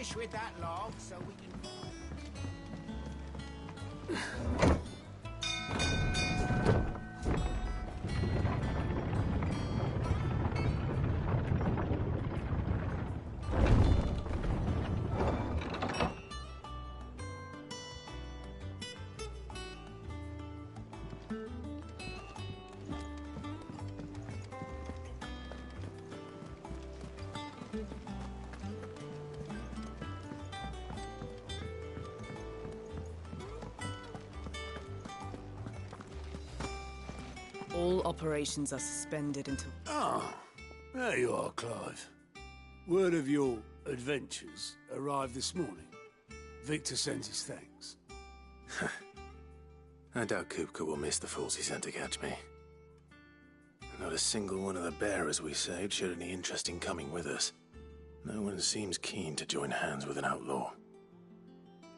finish with that log so we can... All operations are suspended until... Oh, there you are, Clive. Word of your adventures arrived this morning. Victor sends his thanks. I doubt Kupka will miss the fools he sent to catch me. Not a single one of the bearers we saved showed any interest in coming with us. No one seems keen to join hands with an outlaw.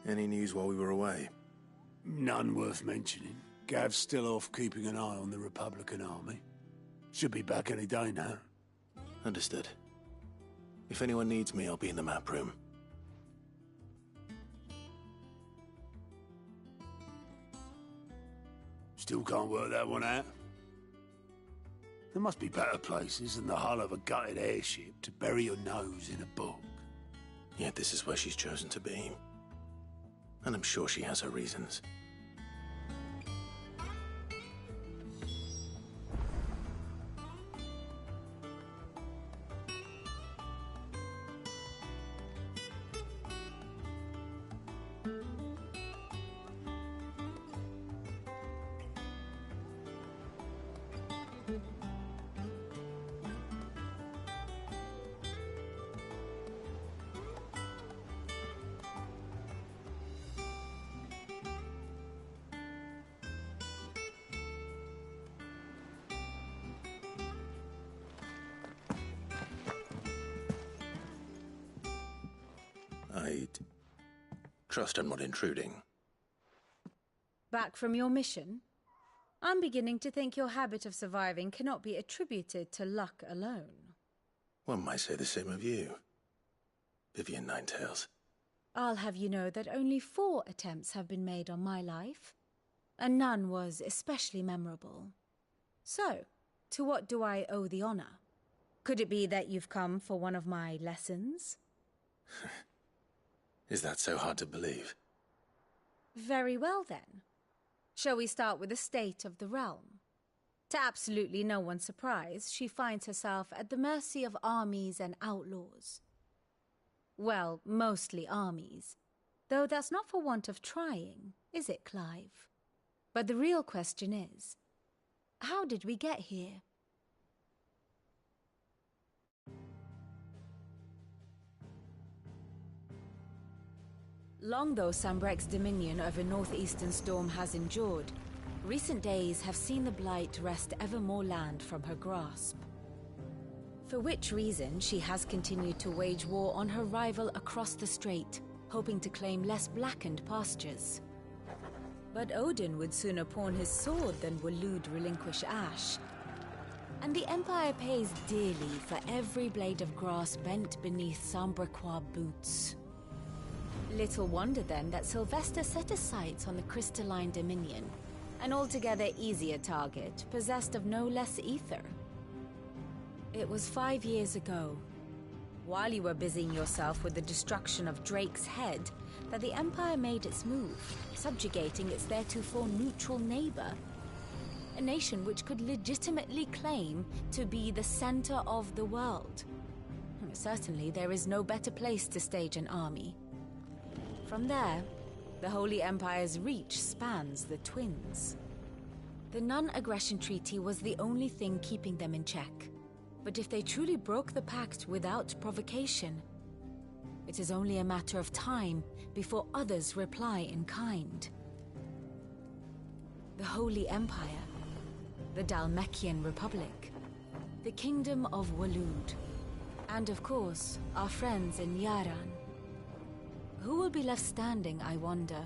Any news while we were away? None worth mentioning. Gav's still off keeping an eye on the Republican army. Should be back any day now. Understood. If anyone needs me, I'll be in the map room. Still can't work that one out. There must be better places than the hull of a gutted airship to bury your nose in a book. Yet this is where she's chosen to be. And I'm sure she has her reasons. I'd trust I'm not intruding. Back from your mission? I'm beginning to think your habit of surviving cannot be attributed to luck alone. One might say the same of you, Vivian Ninetails. I'll have you know that only 4 attempts have been made on my life, and none was especially memorable. So, to what do I owe the honor? Could it be that you've come for one of my lessons? Is that so hard to believe? Very well, then. Shall we start with the state of the realm? To absolutely no one's surprise, she finds herself at the mercy of armies and outlaws. Well, mostly armies. Though that's not for want of trying, is it, Clive? But the real question is, how did we get here? Long though Sambrek's dominion over northeastern Storm has endured, recent days have seen the Blight wrest ever more land from her grasp. For which reason she has continued to wage war on her rival across the strait, hoping to claim less blackened pastures. But Odin would sooner pawn his sword than Waloed relinquish Ash. And the Empire pays dearly for every blade of grass bent beneath Sambrequois boots. Little wonder then that Sylvester set his sights on the crystalline dominion, an altogether easier target, possessed of no less ether. It was 5 years ago, while you were busying yourself with the destruction of Drake's head, that the Empire made its move, subjugating its theretofore neutral neighbor, a nation which could legitimately claim to be the center of the world. Certainly there is no better place to stage an army. From there, the Holy Empire's reach spans the Twins. The non-aggression treaty was the only thing keeping them in check. But if they truly broke the pact without provocation, it is only a matter of time before others reply in kind. The Holy Empire, the Dhalmekian Republic, the Kingdom of Waloed, and of course, our friends in Yaran. Who will be left standing, I wonder,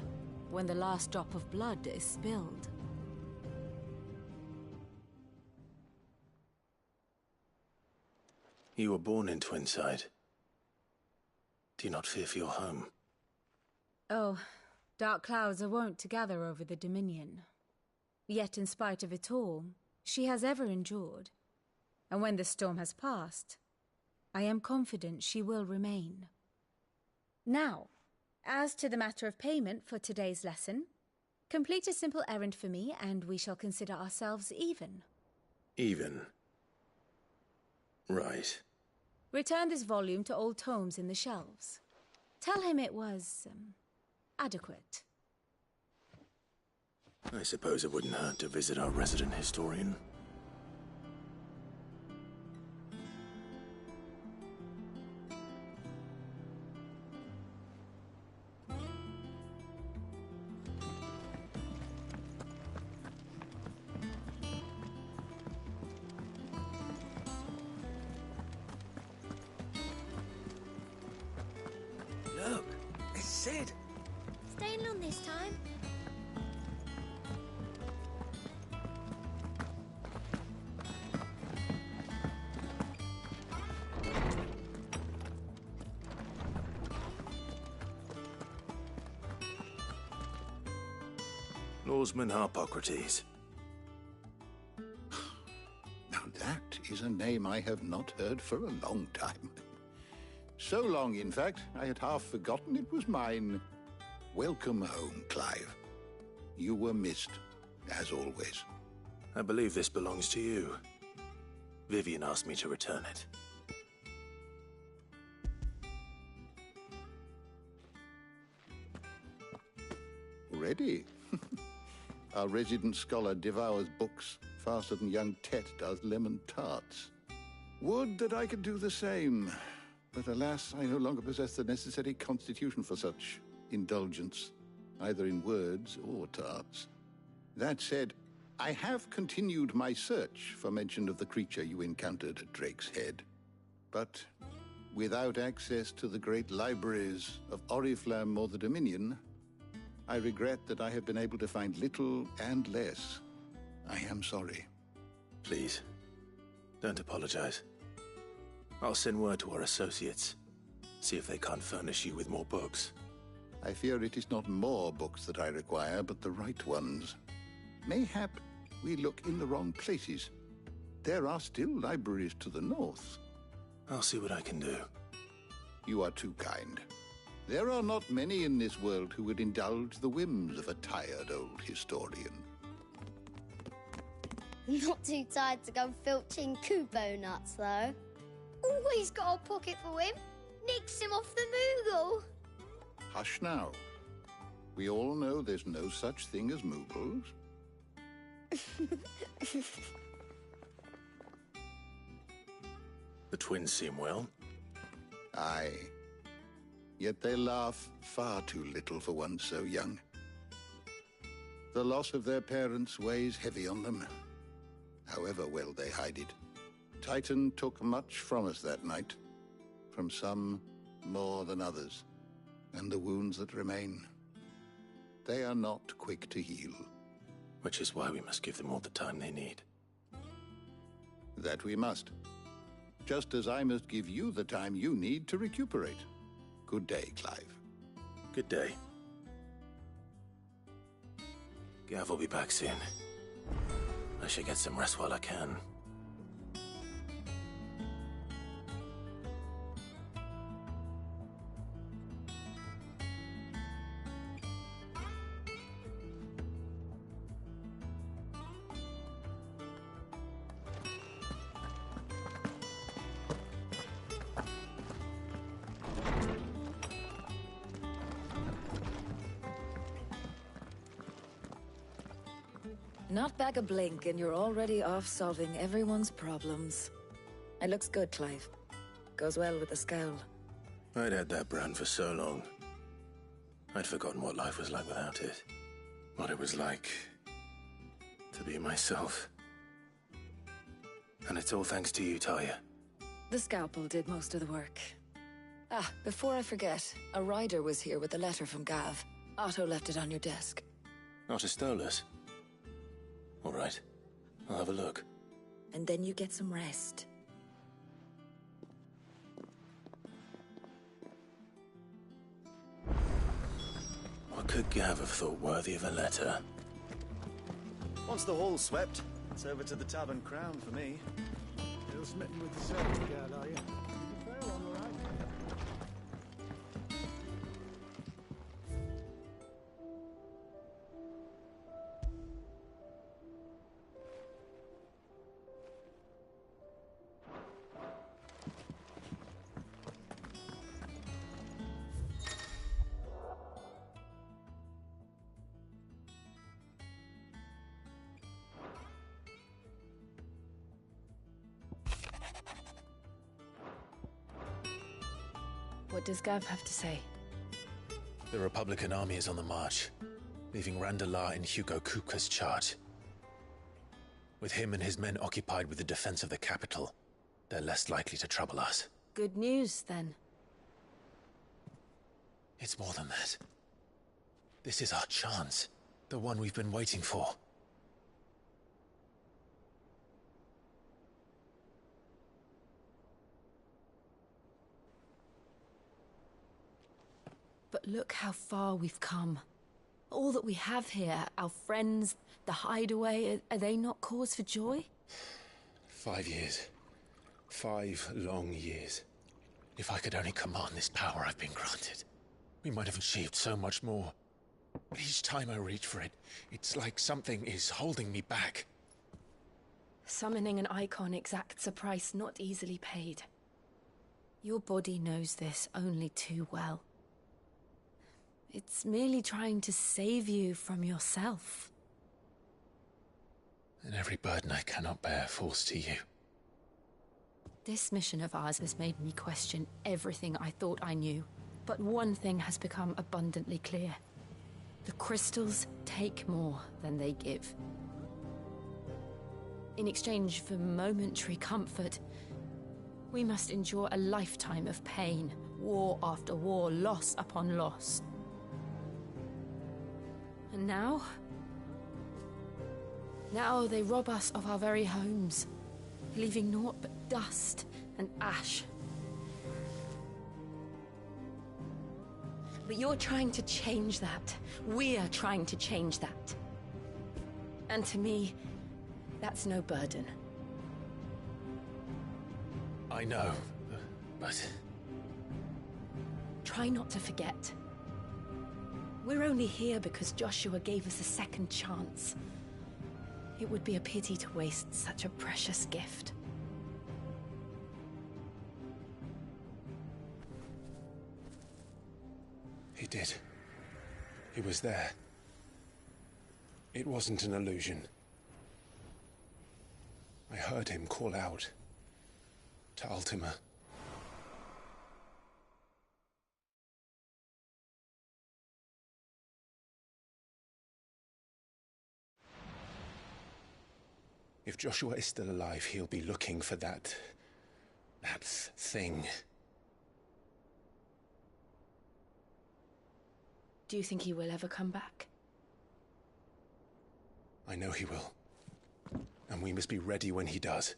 when the last drop of blood is spilled? You were born in Twinside. Do you not fear for your home? Oh, dark clouds are wont to gather over the Dominion. Yet in spite of it all, she has ever endured. And when the storm has passed, I am confident she will remain. Now, as to the matter of payment for today's lesson, complete a simple errand for me and we shall consider ourselves even. Even? Right. Return this volume to old tomes in the shelves. Tell him it was, adequate. I suppose it wouldn't hurt to visit our resident historian. Look, it's Sid. Staying on this time? Norseman Harpocrates. Now that is a name I have not heard for a long time. So long, in fact, I had half forgotten it was mine. Welcome home, Clive. You were missed, as always. I believe this belongs to you. Vivian asked me to return it. Ready? Our resident scholar devours books faster than young Tet does lemon tarts. Would that I could do the same. But alas, I no longer possess the necessary constitution for such indulgence, either in words or tarts. That said, I have continued my search for mention of the creature you encountered at Drake's Head. But without access to the great libraries of Oriflamme or the Dominion, I regret that I have been able to find little and less. I am sorry. Please, don't apologize. I'll send word to our associates. See if they can't furnish you with more books. I fear it is not more books that I require, but the right ones. Mayhap we look in the wrong places. There are still libraries to the north. I'll see what I can do. You are too kind. There are not many in this world who would indulge the whims of a tired old historian. Not too tired to go filching Kubo nuts, though. Always got a pocket for him. Nicks him off the Moogle. Hush now. We all know there's no such thing as Moogles. The twins seem well. Aye. Yet they laugh far too little for one so young. The loss of their parents weighs heavy on them, however well they hide it. Titan took much from us that night, from some more than others, and the wounds that remain, they are not quick to heal. Which is why we must give them all the time they need. That we must. Just as I must give you the time you need to recuperate. Good day, Clive. Good day. Gav will be back soon. I should get some rest while I can. Not back a blink and you're already off solving everyone's problems. It looks good, Clive. Goes well with the scowl. I'd had that brand for so long. I'd forgotten what life was like without it. What it was like to be myself. And it's all thanks to you, Talia. The scalpel did most of the work. Ah, before I forget, a rider was here with a letter from Gav. Otto left it on your desk. Otto stole us. All right, I'll have a look. And then you get some rest. could Gav have thought worthy of a letter? Once the hall's swept, it's over to the Tavern Crown for me. Still smitten with the servant girl, are you? You fail on all right. What does Gav have to say? The Republican army is on the march, leaving Randalar in Hugo Kupka's charge. With him and his men occupied with the defense of the capital, they're less likely to trouble us. Good news, then. It's more than that. This is our chance, the one we've been waiting for. But look how far we've come. All that we have here, our friends, the hideaway, are they not cause for joy? 5 years. 5 long years. If I could only command this power I've been granted, we might have achieved so much more. But each time I reach for it, it's like something is holding me back. Summoning an icon exacts a price not easily paid. Your body knows this only too well. It's merely trying to save you from yourself. And every burden I cannot bear falls to you. This mission of ours has made me question everything I thought I knew. But one thing has become abundantly clear. The crystals take more than they give. In exchange for momentary comfort, we must endure a lifetime of pain, war after war, loss upon loss. And now they rob us of our very homes, leaving naught but dust and ash. But you're trying to change that. We're trying to change that. And to me, that's no burden. I know, but... Try not to forget. We're only here because Joshua gave us a second chance. It would be a pity to waste such a precious gift. He did. He was there. It wasn't an illusion. I heard him call out to Ultima. If Joshua is still alive, he'll be looking for that thing. Do you think he will ever come back? I know he will. And we must be ready when he does.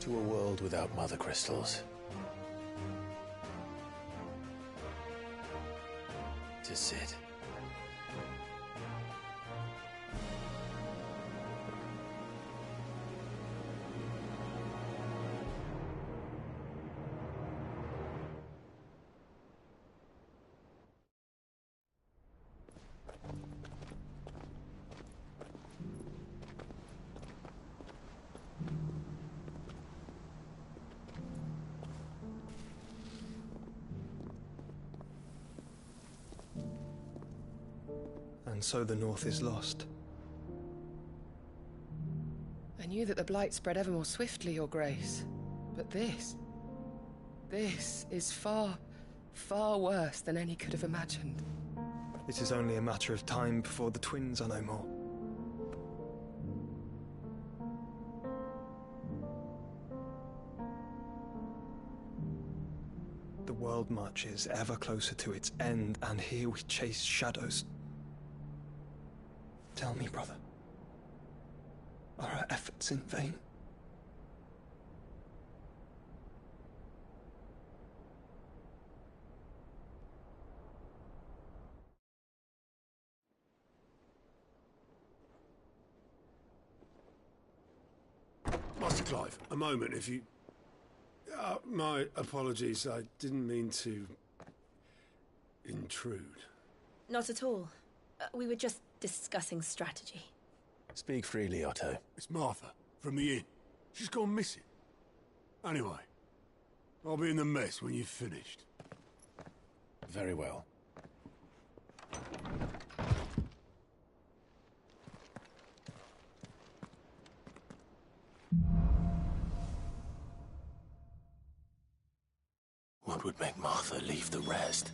To a world without mother crystals. To Sid. And so the North is lost. I knew that the Blight spread ever more swiftly, Your Grace. But this is far, far worse than any could have imagined. It is only a matter of time before the twins are no more. The world world marches ever closer to its end, and here we chase shadows. Tell me, brother, are our efforts in vain? Master Clive, a moment, if you... my apologies, I didn't mean to... intrude. Not at all. We were just discussing strategy. Speak freely, Otto. It's Martha, from the inn. She's gone missing. Anyway, I'll be in the mess when you've finished. Very well. What would make Martha leave the rest?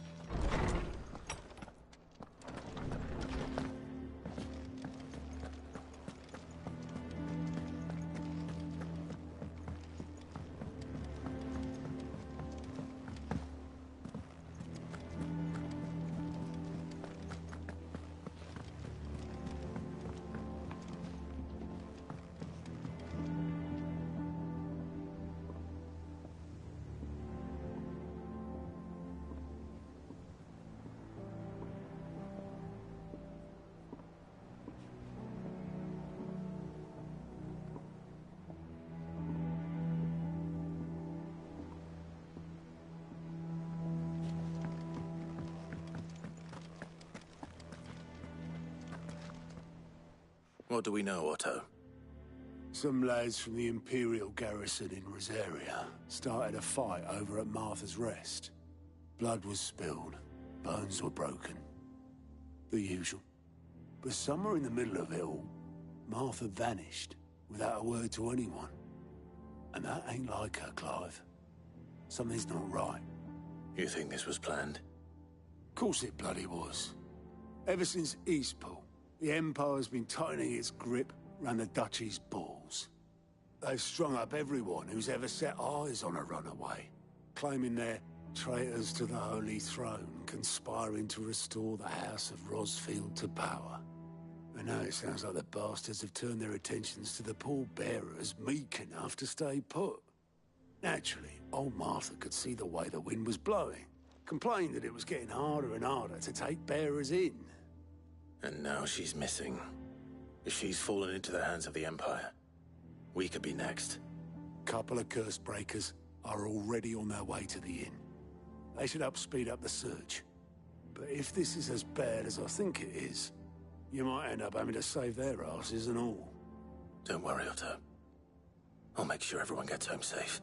What do we know, Otto? Some lads from the Imperial garrison in Rosaria started a fight over at Martha's Rest. Blood was spilled, bones were broken. The usual. But somewhere in the middle of it all, Martha vanished without a word to anyone. And that ain't like her, Clive. Something's not right. You think this was planned? Of course it bloody was. Ever since Eastpool, the Empire's been tightening its grip round the Duchy's balls. They've strung up everyone who's ever set eyes on a runaway, claiming they're traitors to the Holy Throne, conspiring to restore the House of Rosfield to power. And now it sounds like the bastards have turned their attentions to the pallbearers meek enough to stay put. Naturally, old Martha could see the way the wind was blowing, complained that it was getting harder and harder to take bearers in. And now she's missing. If she's fallen into the hands of the Empire, we could be next. Couple of curse breakers are already on their way to the inn. They should help speed up the search. But if this is as bad as I think it is, you might end up having to save their asses and all. Don't worry, Otto. I'll make sure everyone gets home safe.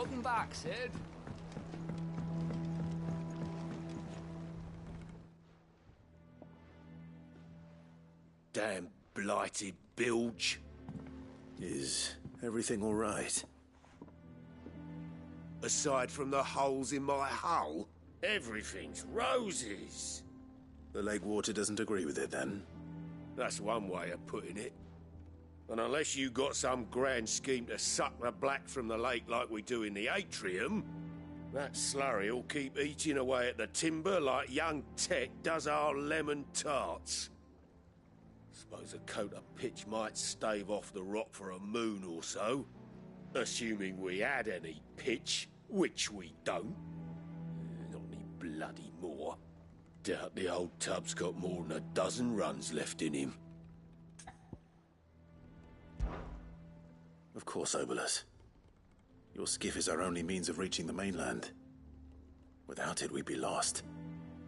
Welcome back, Sid. Damn blighted bilge. Is everything all right? Aside from the holes in my hull, everything's roses. The lake water doesn't agree with it, then? That's one way of putting it. And unless you got some grand scheme to suck the black from the lake like we do in the atrium, that slurry'll keep eating away at the timber like young Tet does our lemon tarts. Suppose a coat of pitch might stave off the rot for a moon or so, assuming we had any pitch, which we don't. Not any bloody more. Doubt the old tub's got more than a dozen runs left in him. Of course, Obolus. Your skiff is our only means of reaching the mainland. Without it, we'd be lost.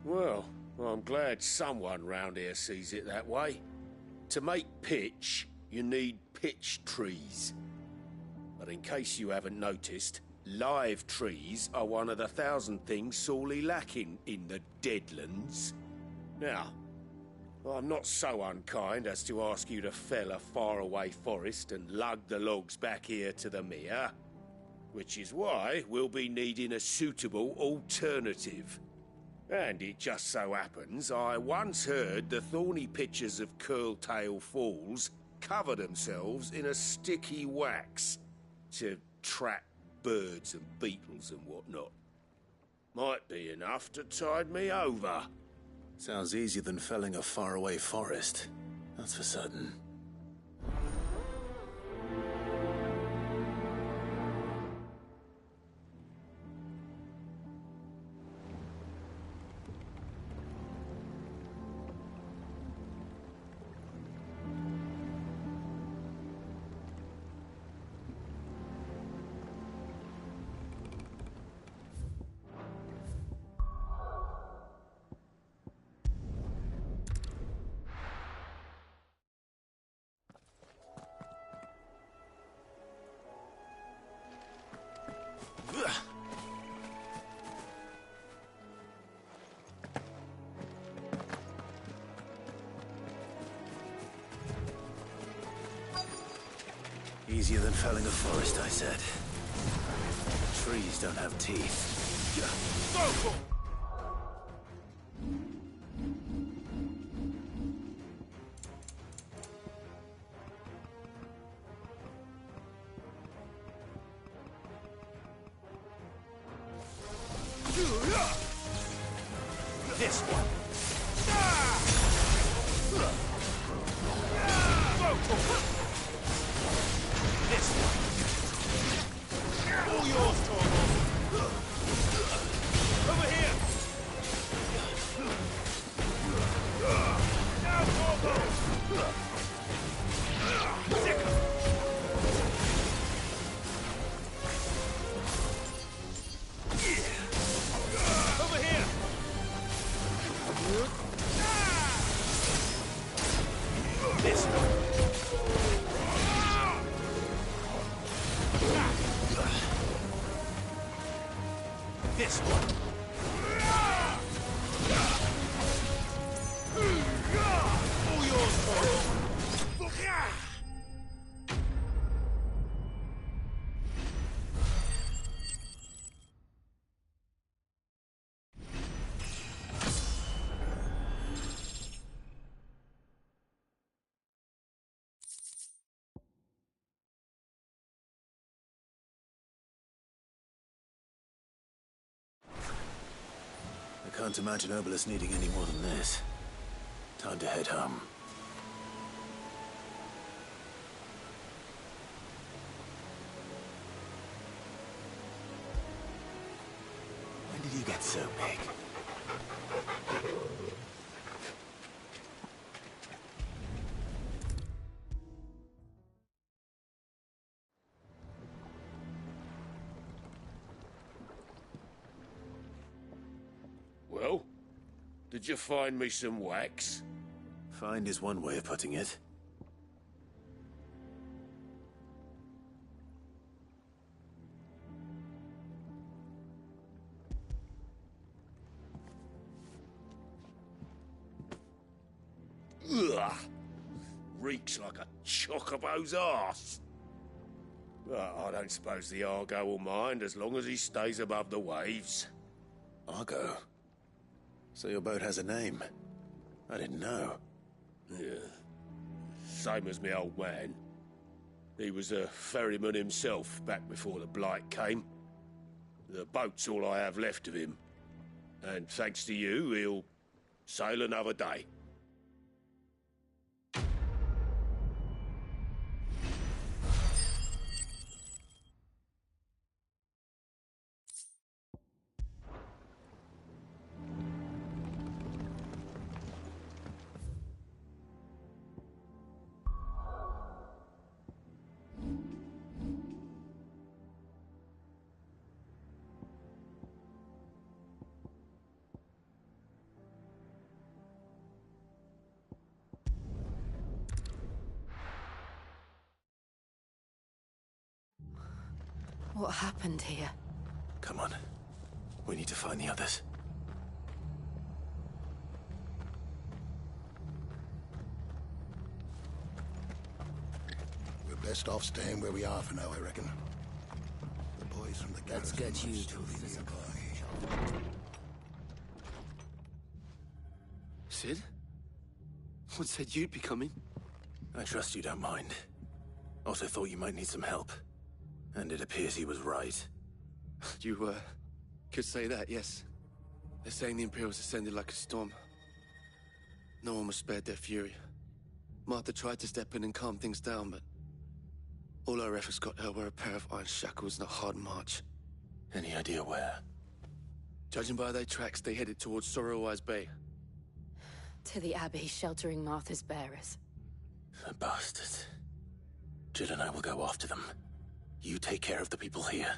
Well, I'm glad someone round here sees it that way. To make pitch, you need pitch trees. But in case you haven't noticed, live trees are one of the 1,000 things sorely lacking in the Deadlands. Now, I'm not so unkind as to ask you to fell a faraway forest and lug the logs back here to the mere, which is why we'll be needing a suitable alternative. And it just so happens I once heard the thorny pitchers of Curltail Falls cover themselves in a sticky wax to trap birds and beetles and whatnot. Might be enough to tide me over. Sounds easier than felling a faraway forest. That's for certain. Easier than felling a forest, I said. Trees don't have teeth. This one. This one. All yours, Torvald. Over here. Now, Torvald. Second. Over here. This one. This one. All yours, Torvald. I can't imagine Obolus needing any more than this. Time to head home. When did you get so big? Well, did you find me some wax? Find is one way of putting it. Ugh! Reeks like a chocobo's arse. But I don't suppose the Argo will mind as long as he stays above the waves. Argo? So your boat has a name? I didn't know. Yeah. Same as me old man. He was a ferryman himself back before the Blight came. The boat's all I have left of him. And thanks to you, he'll sail another day. What happened here? Come on. We need to find the others. We're best off staying where we are for now, I reckon. The boys from the Let's garrison get you must still to be physical. nearby. Sid? What said you'd be coming? I trust you don't mind. Also thought you might need some help. And it appears he was right. You, could say that, yes. They're saying the Imperials ascended like a storm. No one was spared their fury. Martha tried to step in and calm things down, but all our efforts got her were a pair of iron shackles and a hard march. Any idea where? Judging by their tracks, they headed towards Sorrowwise Bay. To the Abbey sheltering Martha's bearers. The bastards. Jill and I will go after them. You take care of the people here.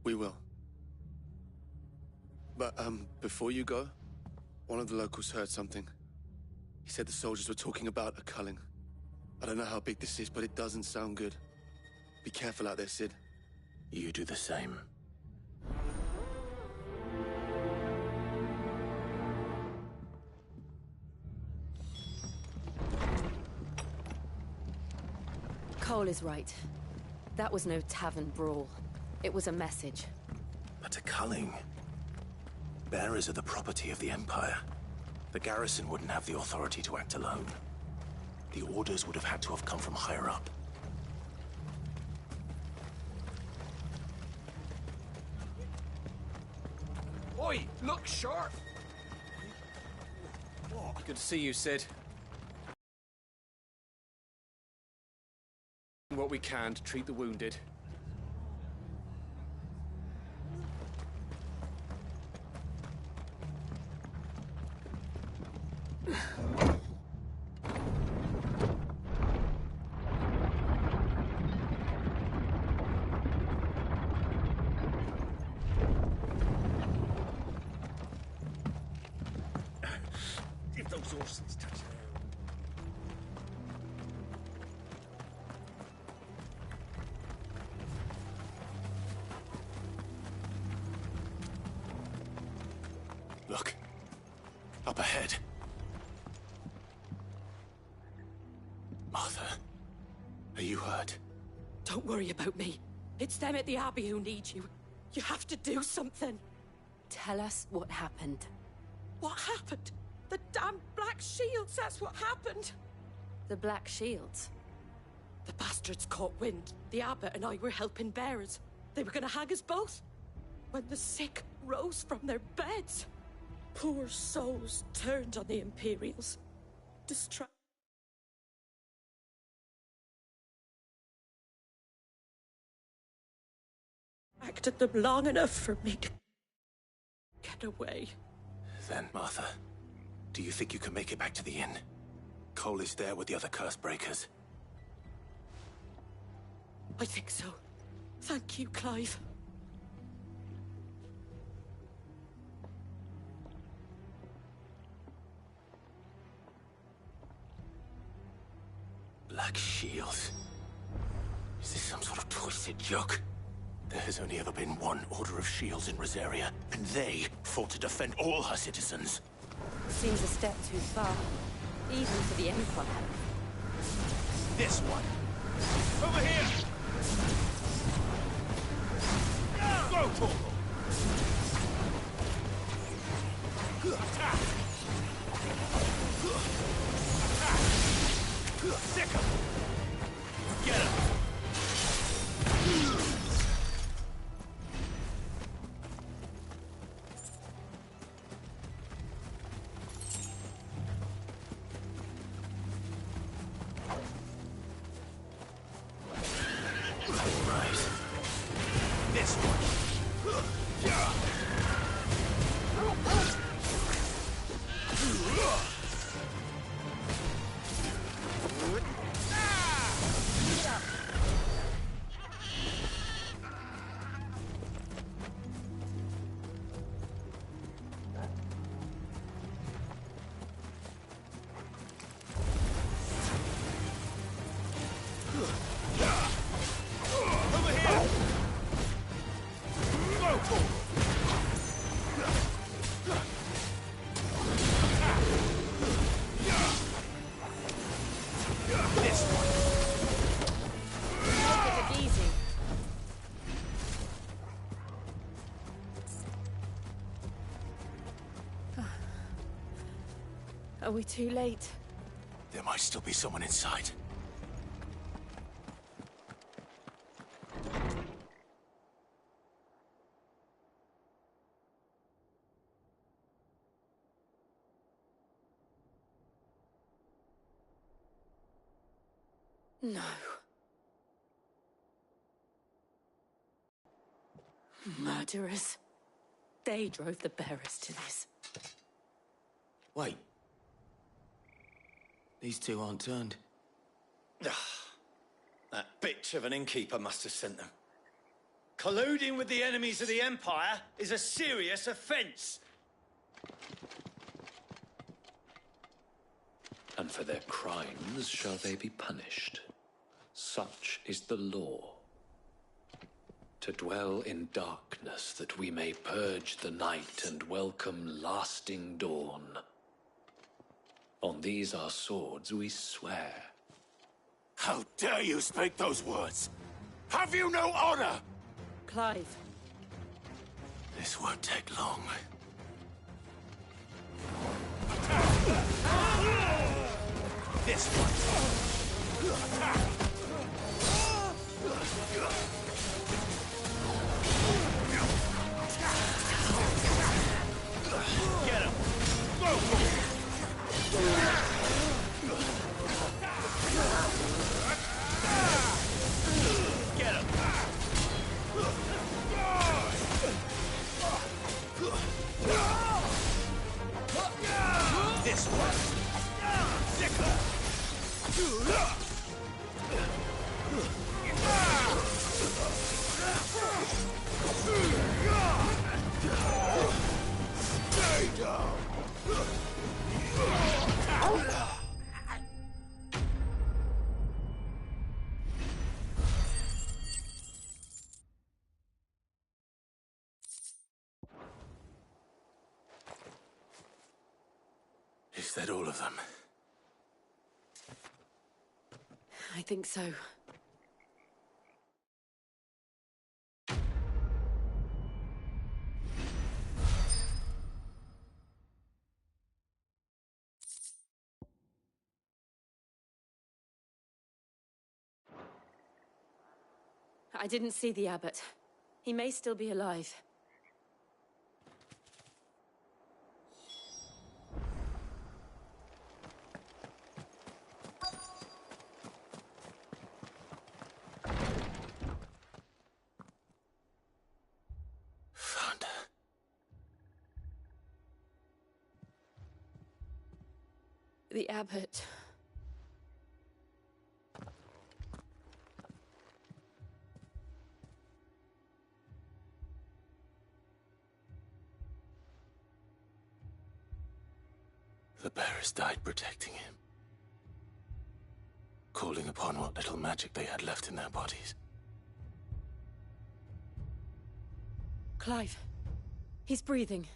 We will. But, before you go, one of the locals heard something. He said the soldiers were talking about a culling. I don't know how big this is, but it doesn't sound good. Be careful out there, Sid. You do the same. Cole is right. That was no tavern brawl. It was a message. But a culling. Bearers are the property of the Empire. The garrison wouldn't have the authority to act alone. The orders would have had to have come from higher up. Oi, look sharp! What? Good to see you, Sid. What we can to treat the wounded. If those horses touch the Look. Up ahead. Martha. Are you hurt? Don't worry about me. It's them at the Abbey who need you. You have to do something. Tell us what happened. What happened? The damn Black Shields, that's what happened. The Black Shields? The bastards caught wind. The abbot and I were helping bearers. They were gonna hang us both. When the sick rose from their beds. Poor souls turned on the Imperials. Distracted them long enough for me to get away. Then, Martha, do you think you can make it back to the inn? Cole is there with the other curse breakers. I think so. Thank you, Clive. Black Shields. Is this some sort of twisted joke? There has only ever been one Order of Shields in Rosaria, and they fought to defend all her citizens. Seems a step too far. Even for the Empire. This one. Over here! Go, Torgal! Attack! Attack! Sick 'em! Get him! Are we too late? There might still be someone inside. No. Murderers. They drove the bearers to this. Wait. These two aren't turned. That bitch of an innkeeper must have sent them. Colluding with the enemies of the Empire is a serious offence. And for their crimes shall they be punished. Such is the law. To dwell in darkness that we may purge the night and welcome lasting dawn. On these our swords we swear. How dare you speak those words? Have you no honor? Clive. This won't take long. This one. Attack! Get him! Go! Get him! This one! Stay down! Is that all of them? I think so. I didn't see the abbot. He may still be alive. Found her. The abbot. The bearers died protecting him. Calling upon what little magic they had left in their bodies. Clive. He's breathing.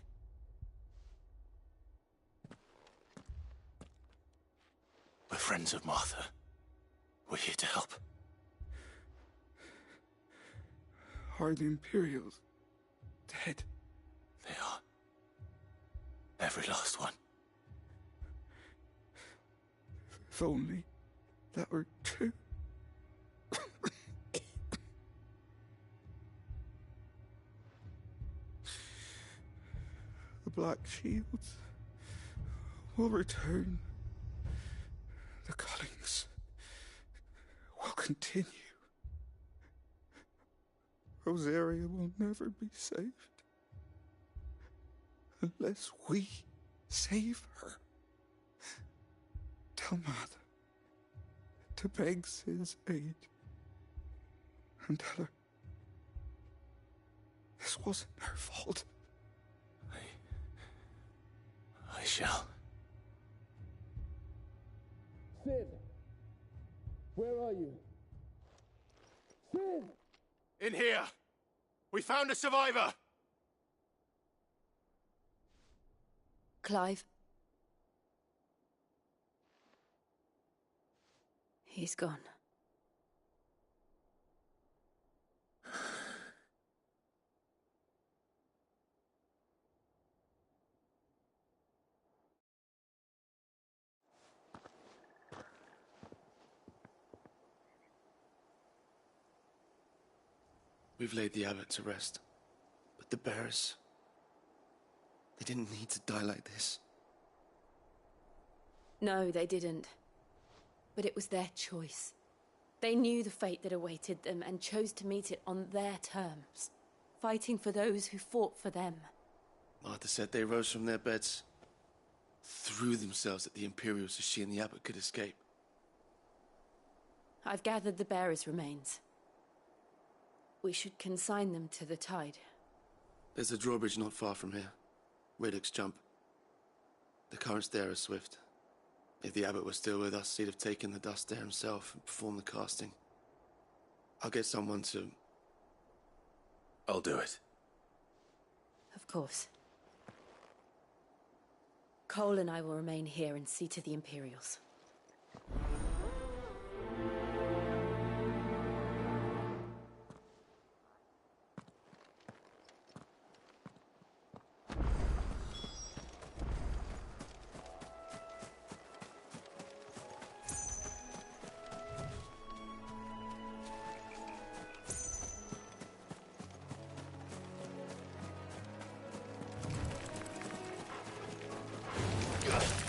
friends of Martha. We're here to help. Are the Imperials dead? They are. Every last one. If only that were true. The Black Shields will return. The cullings will continue. Rosaria will never be saved unless we save her. Tell Mother to beg Sid's aid and tell her this wasn't her fault. I shall. Sid! Where are you? Sid! In here! We found a survivor! Clive. He's gone. We've laid the abbot to rest. But the bearers... they didn't need to die like this. No, they didn't. But it was their choice. They knew the fate that awaited them and chose to meet it on their terms, fighting for those who fought for them. Martha said they rose from their beds, threw themselves at the Imperials so she and the abbot could escape. I've gathered the bearers' remains. We should consign them to the tide. There's a drawbridge not far from here. Radix Jump. The currents there are swift. If the abbot was still with us, he'd have taken the dust there himself and performed the casting. I'll get someone to... I'll do it. Of course. Cole and I will remain here and see to the Imperials.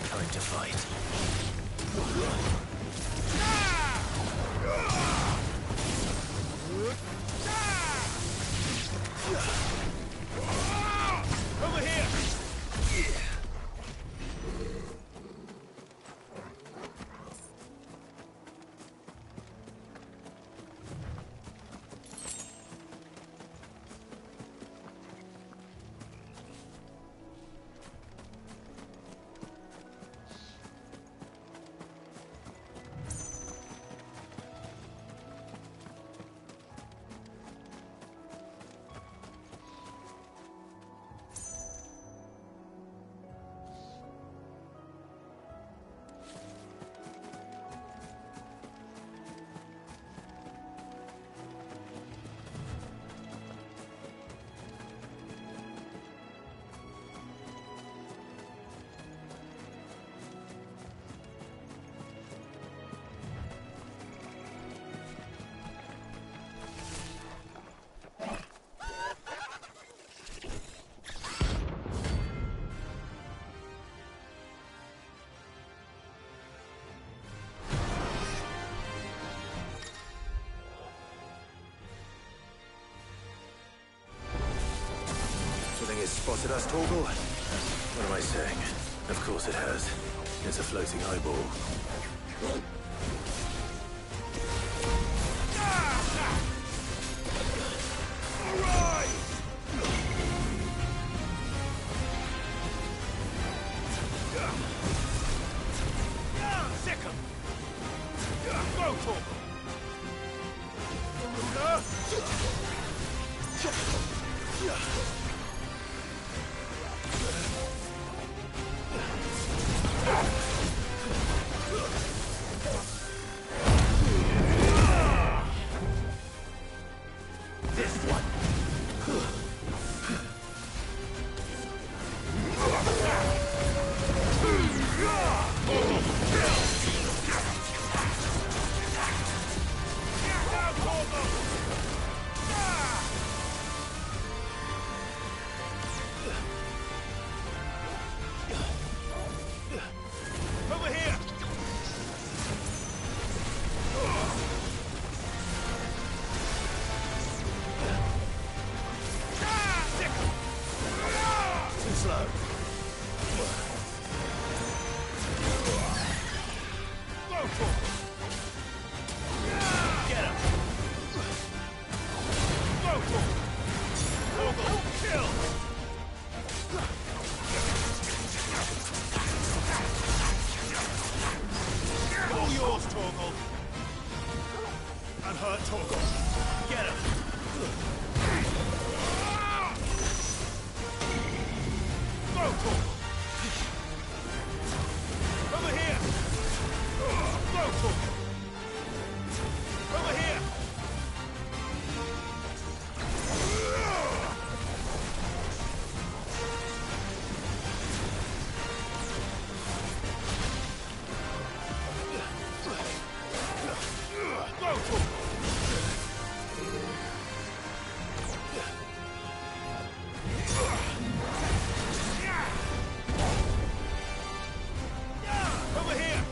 Time to fight. Over here! It's spotted us, Torgal? What am I saying? Of course it has. It's a floating eyeball. Get him! Go, Torgal! Over here! Go, Torgal! Over here! Go, Torgal! Over here!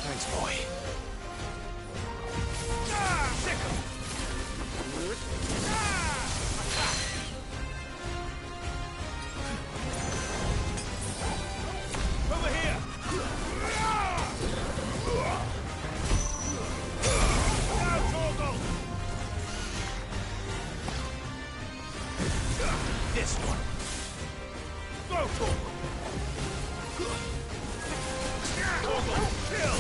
Thanks, boy. Sick 'em! Over here! Now, Torgal! This one. Go, Torgal! Torgal, kill!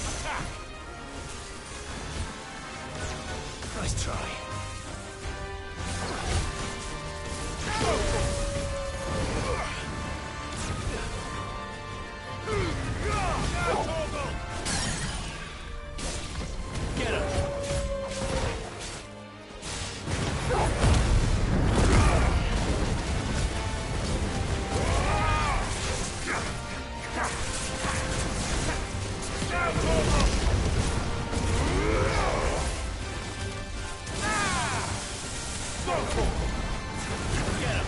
Attack! Nice try. Go, Torgal! Now, Torgal! Get him! Now, Torgal! Go, Torgal! Get him!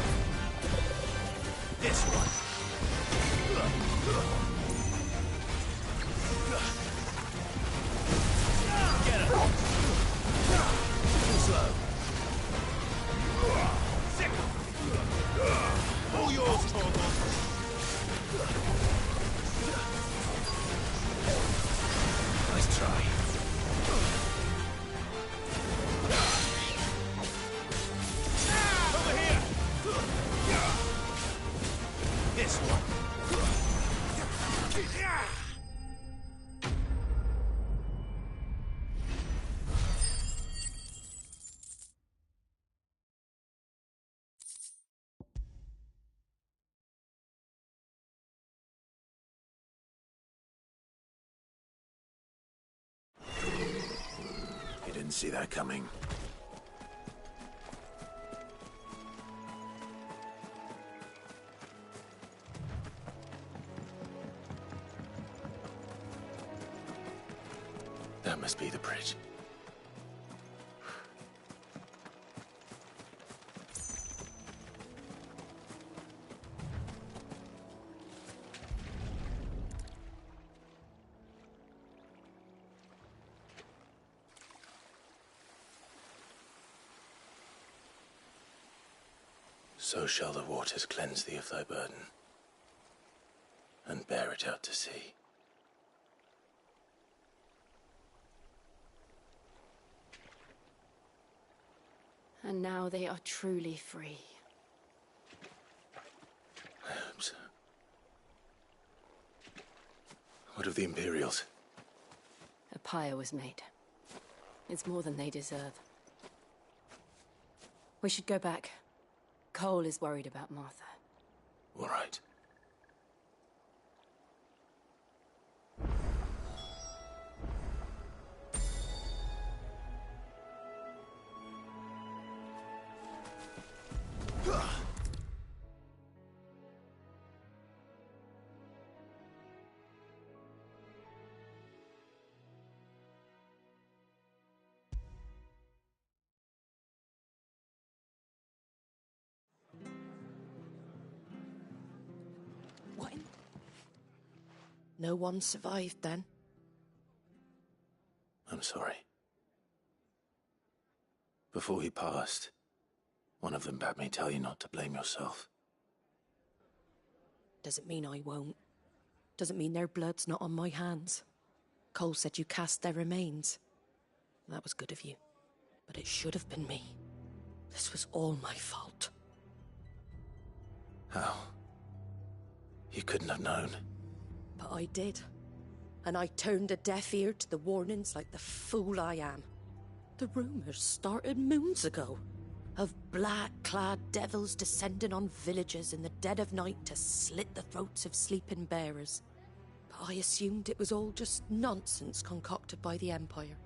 This one. Get him! Too slow. Sick 'em. All yours, Torgal. Nice try. Over here. This one. You didn't see that coming. That must be the bridge. So shall the waters cleanse thee of thy burden, and bear it out to sea. And now they are truly free. I hope so. What of the Imperials? A pyre was made. It's more than they deserve. We should go back. Cole is worried about Martha. All right. No one survived then? I'm sorry. Before he passed, one of them bade me tell you not to blame yourself. Doesn't mean I won't. Doesn't mean their blood's not on my hands. Cole said you cast their remains. That was good of you. But it should have been me. This was all my fault. How? You couldn't have known. But I did. And I turned a deaf ear to the warnings like the fool I am. The rumours started moons ago. Of black-clad devils descending on villages in the dead of night to slit the throats of sleeping bearers. But I assumed it was all just nonsense concocted by the Empire.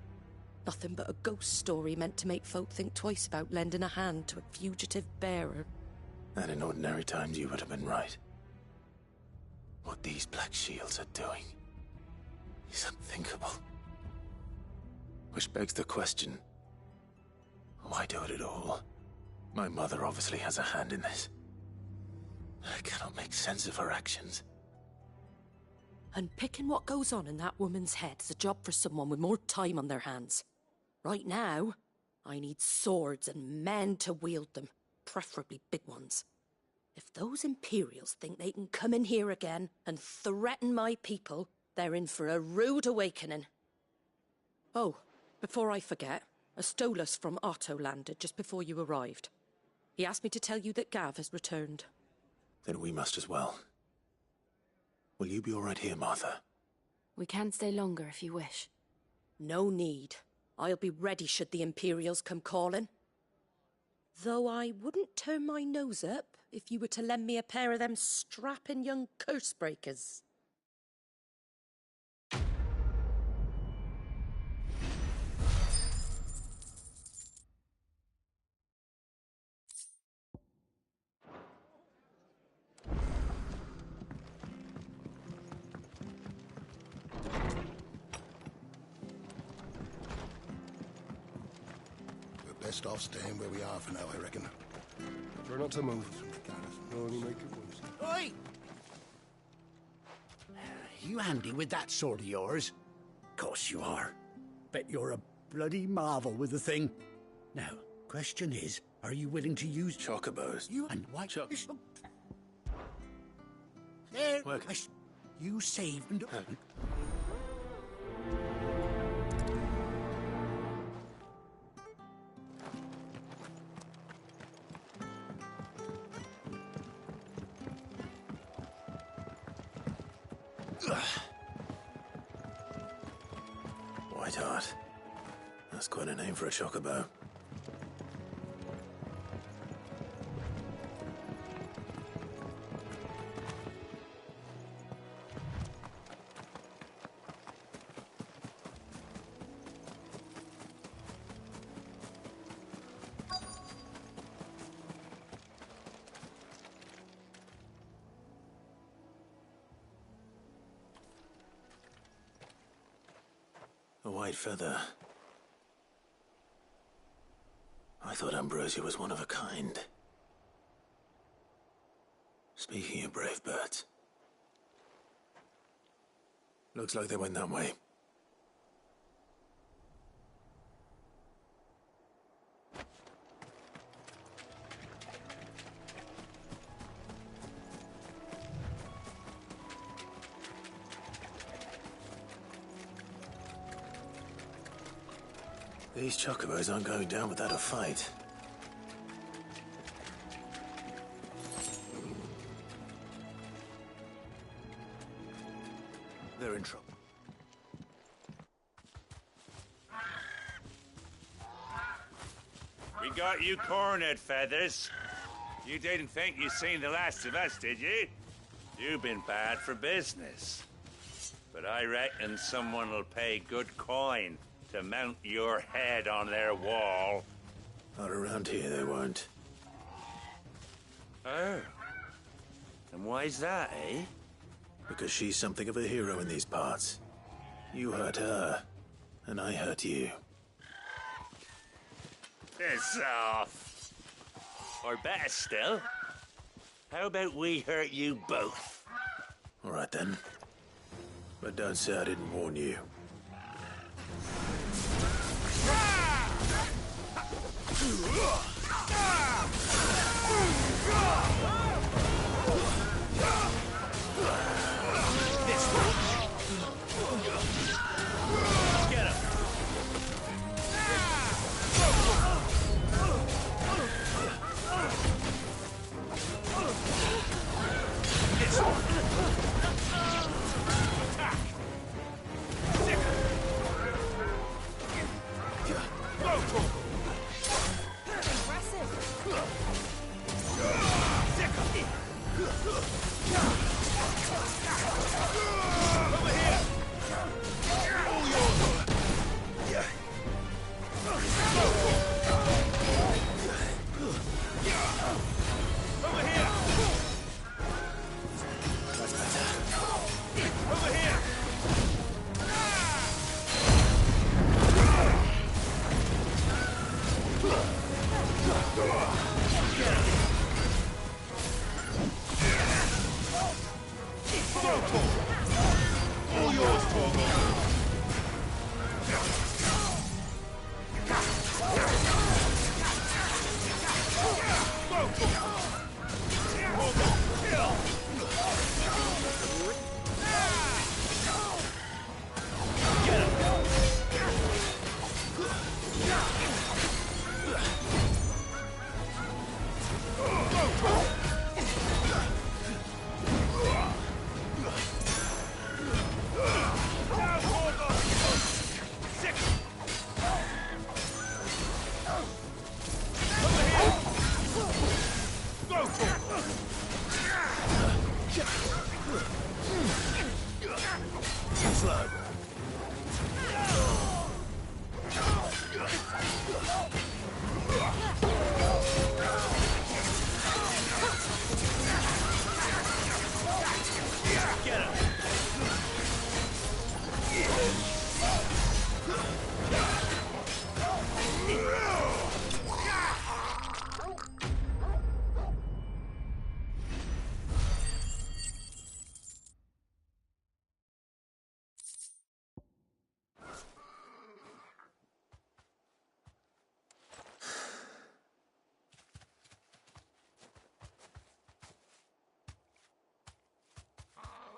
Nothing but a ghost story meant to make folk think twice about lending a hand to a fugitive bearer. And in ordinary times you would have been right. What these Black Shields are doing is unthinkable. Which begs the question, why do it at all? My mother obviously has a hand in this. I cannot make sense of her actions. And picking what goes on in that woman's head is a job for someone with more time on their hands. Right now, I need swords and men to wield them, preferably big ones. If those Imperials think they can come in here again and threaten my people, they're in for a rude awakening. Oh, before I forget, a Stolas from Otto landed just before you arrived. He asked me to tell you that Gav has returned. Then we must as well. Will you be all right here, Martha? We can stay longer if you wish. No need. I'll be ready should the Imperials come calling. Though I wouldn't turn my nose up if you were to lend me a pair of them strapping young curse breakers. Best off staying where we are for now, I reckon. Try not to move. It'll only make it worse. Oi! You handy with that sword of yours? Course you are. Bet you're a bloody marvel with the thing. Now, question is, are you willing to use chocobos? You and why? There. Work. You saved and. White Heart. That's quite a name for a chocobo. A white feather. I thought Ambrosia was one of a kind. Speaking of brave birds. Looks like they went that way. These chocobos aren't going down without a fight. They're in trouble. We got you cornered, Feathers. You didn't think you'd seen the last of us, did you? You've been bad for business. But I reckon someone will pay good coin to mount your head on their wall. Not around here, they won't. Oh. And why's that, eh? Because she's something of a hero in these parts. You hurt her, and I hurt you. Piss off. Or better still, how about we hurt you both? All right then. But don't say I didn't warn you. Get him!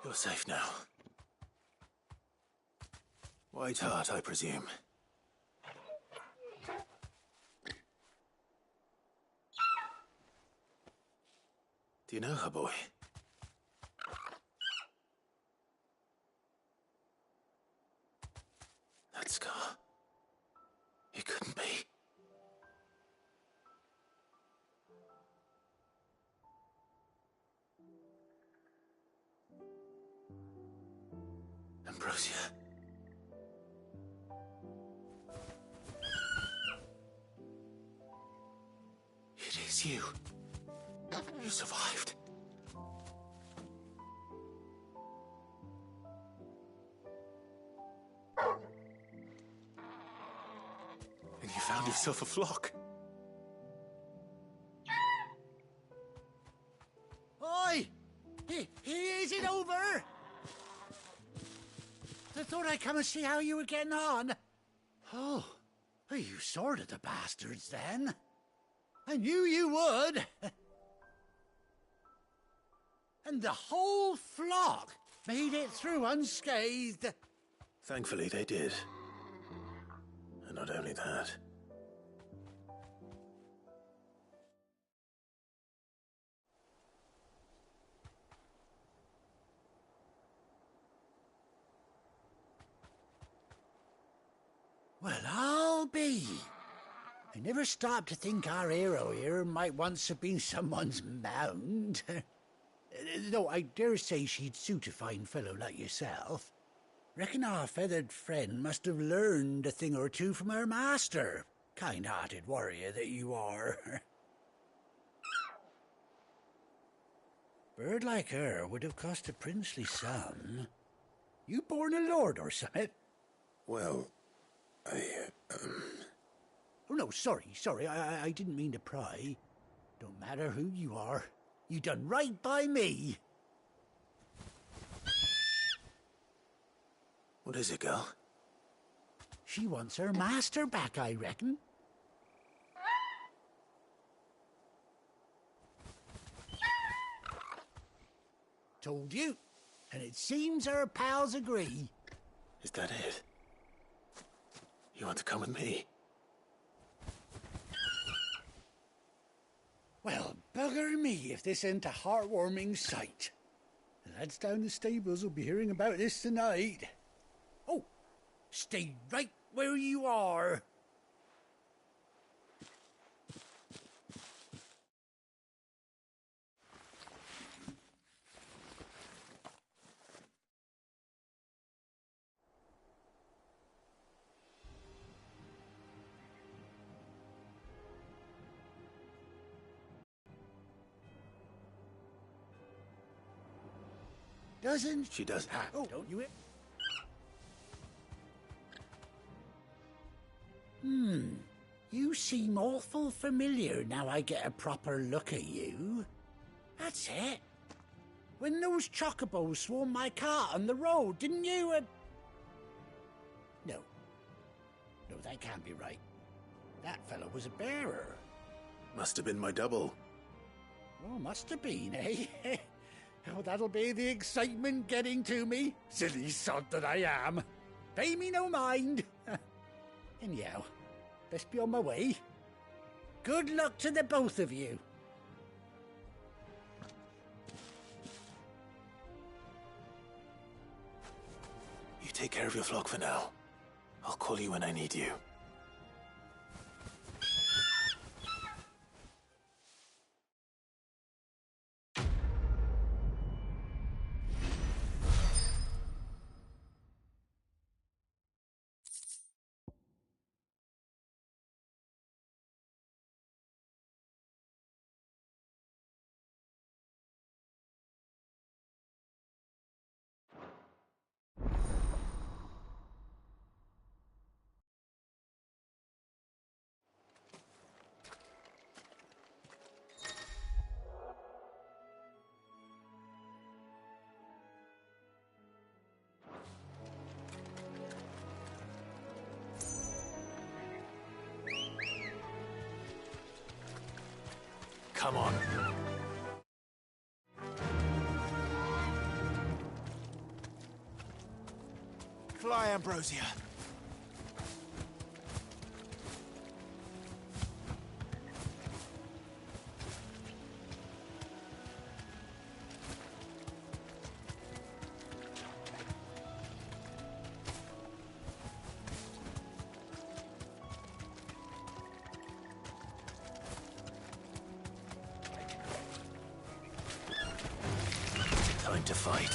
You're safe now. White Hart, I presume. Do you know her, boy? That scar. It couldn't be. Ambrosia. It is you. You survived. And you found yourself a flock. Oi! Is it over? I thought I'd come and see how you were getting on. Oh, you sorted the bastards then. I knew you would. And the whole flock made it through unscathed. Thankfully, they did. And not only that. Well, I'll be. I never stopped to think our hero here might once have been someone's mount. Though I dare say she'd suit a fine fellow like yourself. Reckon our feathered friend must have learned a thing or two from her master. Kind-hearted warrior that you are. Bird like her would have cost a princely sum. You born a lord or something? Well, Oh, no, sorry. I didn't mean to pry. Don't matter who you are. You done right by me. What is it, girl? She wants her master back, I reckon. Told you. And it seems her pals agree. Is that it? You want to come with me? Well, bugger me if this ain't a heartwarming sight. The lads down the stables will be hearing about this tonight. Oh, stay right where you are. Doesn't she? Does. Oh, don't you? You seem awful familiar now I get a proper look at you. That's it. When those chocobos swarmed my cart on the road, didn't you? No, that can't be right. That fellow was a bearer. Must have been my double. Oh, must have been, eh? Oh, that'll be the excitement getting to me. Silly sod that I am. Pay me no mind. Anyhow, best be on my way. Good luck to the both of you. You take care of your flock for now. I'll call you when I need you. Come on. ambrosia. Time to fight.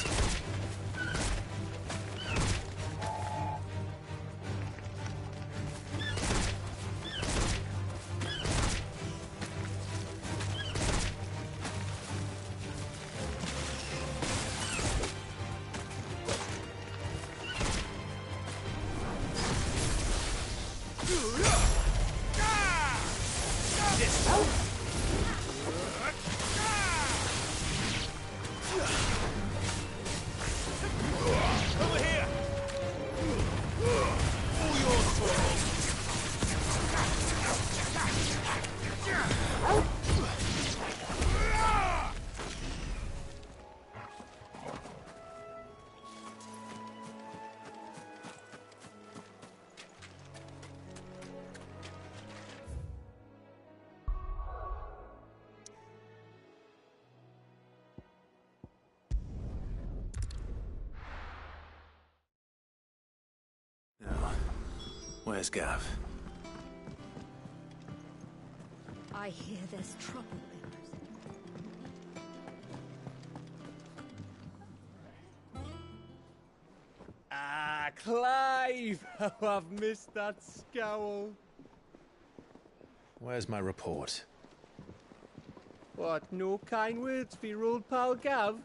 Where's Gav? I hear there's trouble. Ah, Clive! Oh, I've missed that scowl. Where's my report? What, no kind words for your old pal Gav?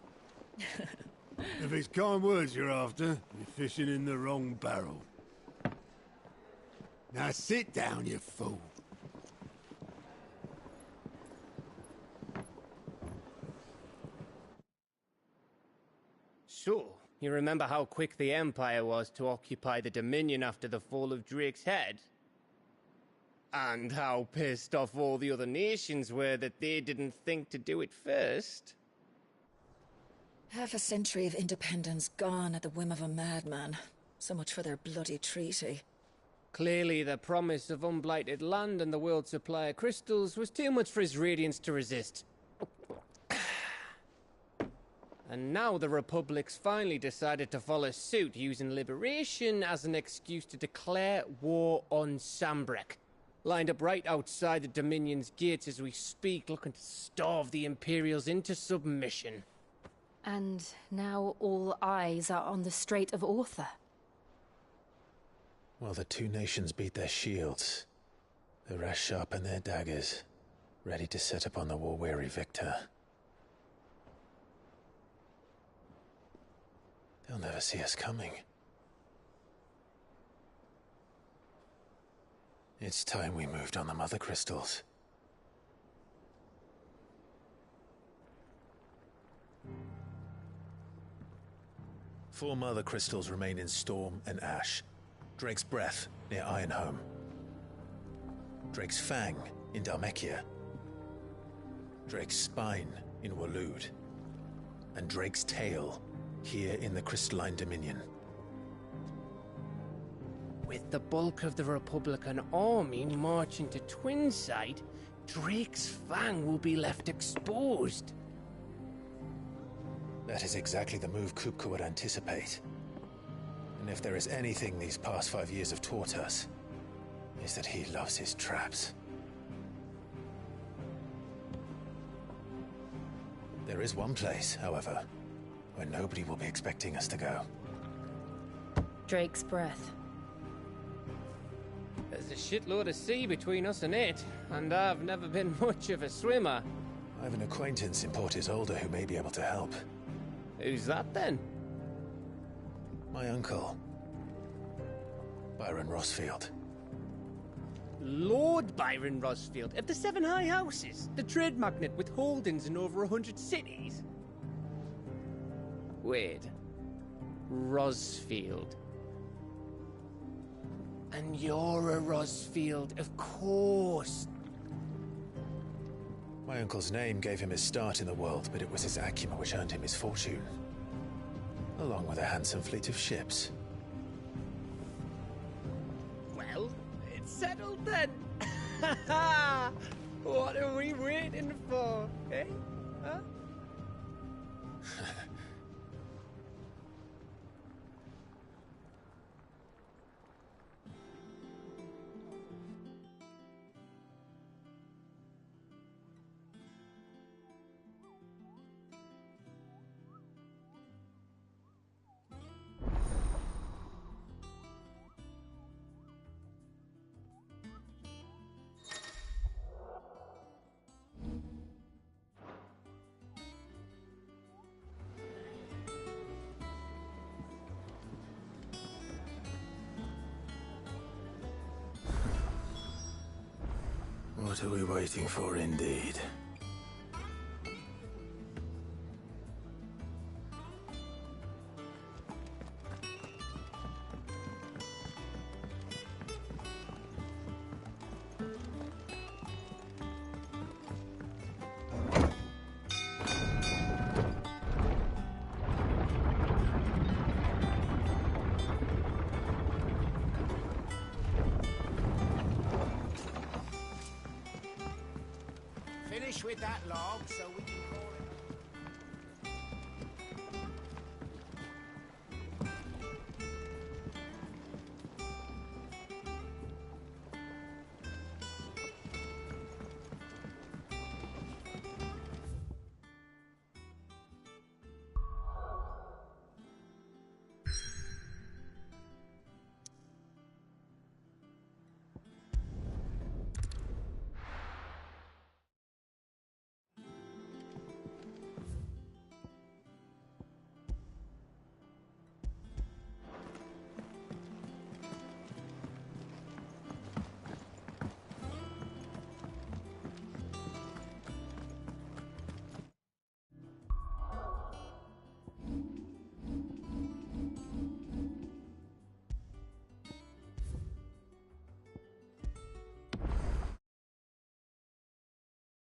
If it's kind words you're after, you're fishing in the wrong barrel. Now sit down, you fool. So, you remember how quick the Empire was to occupy the Dominion after the fall of Drake's head? And how pissed off all the other nations were that they didn't think to do it first? Half a century of independence gone at the whim of a madman. So much for their bloody treaty. Clearly, the promise of unblighted land and the world's supply of crystals was too much for his radiance to resist. And now the Republic's finally decided to follow suit, using liberation as an excuse to declare war on Sambrek. Lined up right outside the Dominion's gates as we speak, looking to starve the Imperials into submission. And now all eyes are on the Strait of Author. While the two nations beat their shields, the rest sharpen their daggers, ready to set upon the war-weary victor. They'll never see us coming. It's time we moved on the Mother Crystals. Four Mother Crystals remain in Storm and Ash. Drake's Breath near Ironhome. Drake's Fang in Dhalmekia. Drake's Spine in Waloed. And Drake's Tail here in the Crystalline Dominion. With the bulk of the Republican army marching to Twinside, Drake's Fang will be left exposed. That is exactly the move Kupka would anticipate. And if there is anything these past 5 years have taught us, is that he loves his traps. There is one place, however, where nobody will be expecting us to go. Drake's Breath. There's a shitload of sea between us and it, and I've never been much of a swimmer. I have an acquaintance in Port Isolde who may be able to help. Who's that then? My uncle, Byron Rossfield. Lord Byron Rossfield of the Seven High Houses, the trade magnate with holdings in over 100 cities. Wait, Rossfield. And you're a Rossfield, of course. My uncle's name gave him his start in the world, but it was his acumen which earned him his fortune. Along with a handsome fleet of ships. then. What are we waiting for, eh? Huh? What are we waiting for, indeed? Finish with that log so we can call